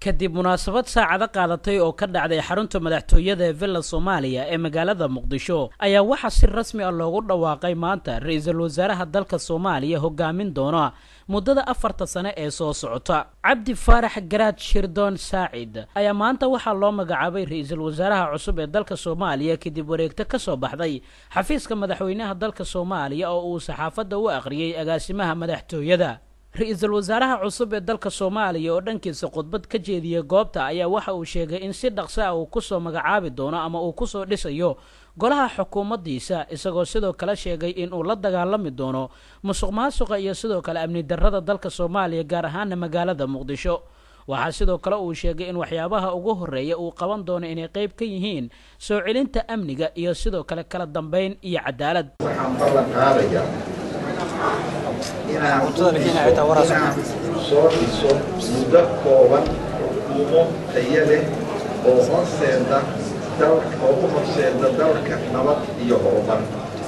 kadib munaasabad saacado qaadatay oo ka dhacday xarunta madaxtooyada ee Villa Soomaaliya ee magaalada Muqdisho ayaa waxa si rasmi ah loogu dhawaaqay maanta ra'iisul wasaaraha dalka Soomaaliya hogaamin doona muddada 4 sano ee soo socota. Cabdi Faarax Garaad Shirdoon Saacid ayaa maanta waxa loo magacaabay ra'iisul wasaaraha cusub ee dalka Soomaaliya kadib wareegto ka soo baxday xafiiska madaxweynaha dalka Soomaaliya oo uu saxaafadda u aqriyay agaasimaha madaxtooyada. ra'iisul wasaaraha cusub ee dalka Soomaaliya oo dhankiisa khudbad ka jeediyay goobta ayaa waxa uu sheegay in si dhaqso ah uu ku soo magacaabi doono ama uu ku soo dhisayo golaha xukuumaddiisa isagoo sidoo kale sheegay in uu la dagaalami doono musuqmaasuqa iyo sidoo kale amni darrada dalka Soomaaliya gaar ahaan magaalada Muqdisho. waxaa sidoo kale uu sheegay in waxyaabaha ugu horeeya uu qaban doono inay qayb ka yihiin soo celinta amniga iyo sidoo kale kala dambeyn iyo cadaalad. soo dhiso muddo kooban xukuumo tayo leh oo u horseeda dalka nabad iyo horumar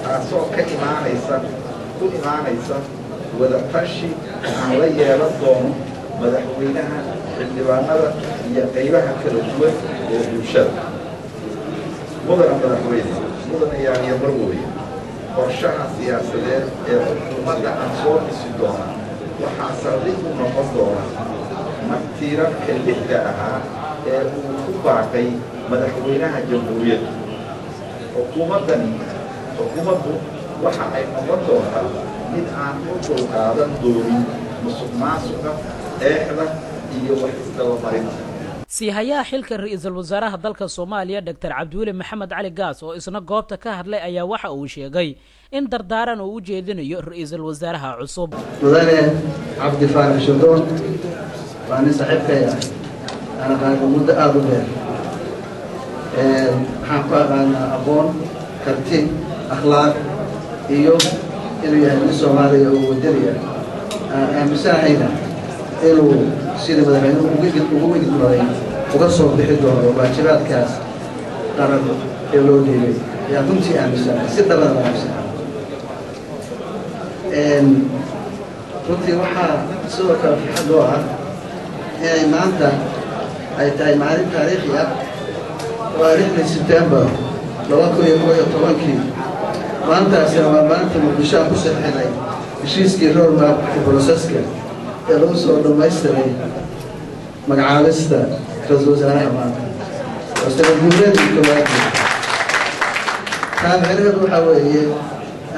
taasoo ku imaanaysa wadatashi aan la yeelan doono madaxweynaha xildhibaanada iyo qaybaha kala duwan ee bulshada. mudana madaxweyne mudana yaaniya marwooye qorshaha siyaasadeed ee xukuumadda aan soo dhisi doona waxaa saldhig u noqon doona martiirarka lixda ahaa ee uu ku baaqay madaxweynaha jamhuuriyadda. xukuumaddu waxa ay noqon doontaa mid aan u dulqaadan doonin musuqmaasuqa eexda iyo wax isdabamarinta. siihayaha xilka ra'iisul wasaaraha dalka Soomaaliya Dr. Cabdiweli Maxamed Cali Gaas oo isna goobta ka hadlay ayaa waxa uu sheegay in dardaaran uu u jeedinayo ra'iisul wasaaraha cusub. mudane Cabdi Faarax Shirdoon waa nin saaxiibkay ah ana qaado muddo aad u dheer waxaan ku aqaanaa aqoon karti akhlaaq iyo inuu yahay nin Soomaaliya oo wadani ah aaminsanahayna inuu sida madaxweynuhu ugu wigidmaday uga soo bixi doono waajibaadkaas qaran ee loo dhiibay ayaa runtii aaminsanahay si dhaban aaminsanay. runtii waxaa sidoo kale farxad loo ah inay maanta ay tahay maalin taariikhi ah waa 6 Sebtembar 2011 maalintaasina waa maalinta Muqdisho aan ku saxiixnay heshiiskii roadmap processka ee lagu soo dhamaystiray magacaabista ra'iisul wasaaraha maanta wasaaradda gudaheeda koowaad taariikhdu waxa weeye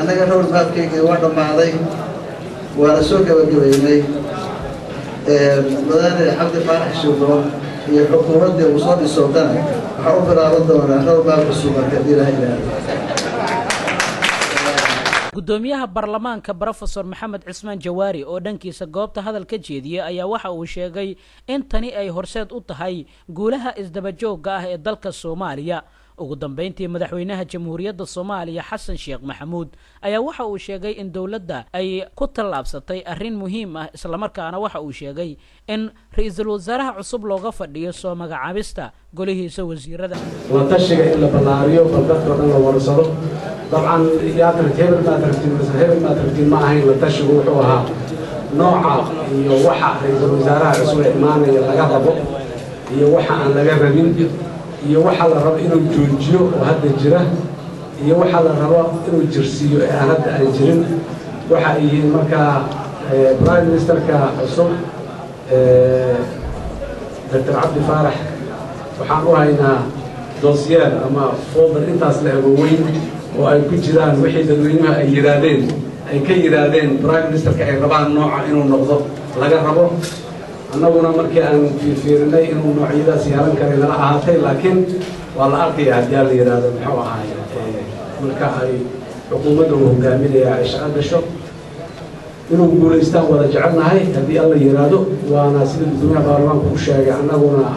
annaga roadmapkeygii waa dhammaaday waana soo gabagabeynay mudane Cabdi Faarax Shirdoon iyo xukuumadda uu soo dhiso dana waxaa u bilaaban doonaa roadmap cusub haddii la yiraahdo. gudoomiyaha baarlamaanka Professor Maxamed Cismaan Jawaari oo dhankiisa goobta hadal ka jeediyay ayaa waxa uu sheegay in tani ay horseed u tahay guulaha isdaba joogga ah ee dalka Soomaaliya. ugu dambeyntii madaxweynaha jamhuuriyadda Soomaaliya Xasan Sheekh Maxamuud ayaa waxa uu sheegay in dawladda ay ku tallaabsatay arrin muhiim ah isla markaana waxa uu sheegay in ra'iisul wasaaraha cusub looga fadhiyo soo magacaabista golihiisa wasiirada. la tashiga in la ballaariyo balqadka dhan la warsado dabcan iyaadan hebel ma tartiin ma ahayn la tashigu wuxuu ahaa nooca iyo waxa ra'iisul wasaaraha cusub imaanaya laga rabo iyo waxa aan laga rabin iyo waxa la rabo inuu joojiyo oo hadda jira iyo waxa la rabo inuu jirsiiyo ee aan hadda aan jirin waxa ay yihiin markaa prime ministerka cusub Dr. Cabdi Faarax waxaan u haynaa dossier ama folder intaas la weyn oo ay ku jiraan wixii dadweynaha ay ka yiraahdeen prime ministerka ay rabaan nooca inuu noqdo laga rabo. annaguna markii aan fiirinay inuu noocyadaas yeelan karay nala ahaatay laakiin waa la arkayaa haddii la yiraahdo muxuu ahaay marka ay xukuumadda uu hogaaminaya ay shaqo gasho inuu guulaystaan wada jecelnahay haddii alla yiraahdo waana sida gudoomiyaha baarlamaanka u sheegay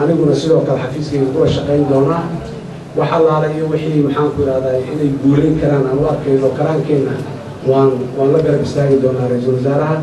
aniguna sidoo kale xafiiskayga kula shaqayn doonaa wax allaala iyo wixii maxaan ku yidhahdaa inay guulayn karaan aan u arkayno karaankeenna waan la garab istaagi doonaa ra'iisul wasaaraha.